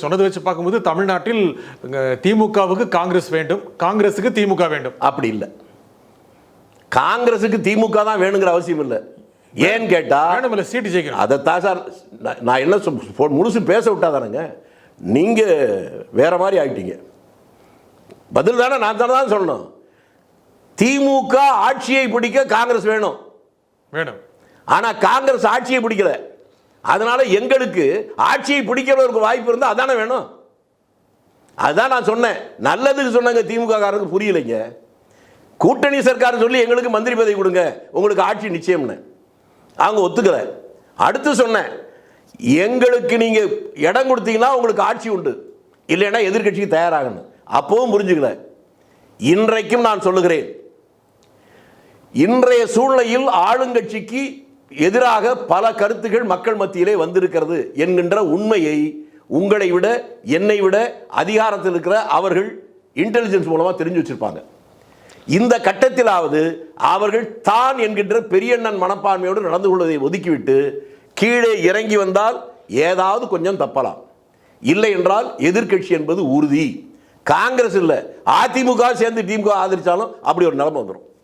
சொன்னதை வச்சு பார்க்கும்போது தமிழ்நாட்டில் திமுகவுக்கு காங்கிரஸ் வேண்டும், காங்கிரஸுக்கு திமுக வேண்டும். அப்படி இல்லை. காங்கிரஸுக்கு திமுக தான் வேணுங்கிற அவசியம் இல்லை. ஏன்னு கேட்டா சீட்டு ஜெயிக்கணும். அதைத்தான் சார் நான் என்ன முழுசு பேச விட்டாதானுங்க. நீங்க வேற மாதிரி ஆகிட்டீங்க. பதில் தானே நான் தானே தான் சொல்லணும். திமுக ஆட்சியை பிடிக்க காங்கிரஸ் வேணும் வேணும். ஆனா காங்கிரஸ் ஆட்சியை பிடிக்கல. அதனால எங்களுக்கு ஆட்சியை பிடிக்கிறவருக்கு வாய்ப்பு இருந்தால் அதானே வேணும். அதுதான் நான் சொன்னேன். நல்லதுக்கு சொன்னாங்க, திமுக காரருக்கு புரியலைங்க. கூட்டணி சர்க்கார் சொல்லி எங்களுக்கு மந்திரி பதவி கொடுங்க, உங்களுக்கு ஆட்சி நிச்சயம்னு அவங்க ஒத்துக்கல. அடுத்து சொன்னேன், எங்களுக்கு நீங்க இடம் கொடுத்தீங்கன்னா உங்களுக்கு ஆட்சி உண்டு, இல்லைன்னா எதிர்கட்சிக்கு தயாராகணும். அப்பவும் புரிஞ்சுக்கல. இன்றைக்கும் நான் சொல்லுகிறேன், இன்றைய சூழ்நிலையில் ஆளுங்கட்சிக்கு எதிராக பல கருத்துக்கள் மக்கள் மத்தியிலே வந்திருக்கிறது என்கின்ற உண்மையை உங்களை விட என்னை விட அதிகாரத்தில் இருக்கிற அவர்கள் இன்டெலிஜென்ஸ் மூலமா தெரிஞ்சு வச்சிருப்பாங்க. இந்த கட்டத்திலாவது அவர்கள் தான் என்கின்ற பெரியண்ணன் மனப்பான்மையோடு நடந்து கொள்வதை ஒதுக்கிவிட்டு கீழே இறங்கி வந்தால் ஏதாவது கொஞ்சம் தப்பலாம். இல்லை என்றால் எதிர்கட்சி என்பது உறுதி. காங்கிரஸ் இல்லை, அதிமுக சேர்ந்து திமுக ஆதரிச்சாலும் அப்படி ஒரு நிலைமை வந்துடும்.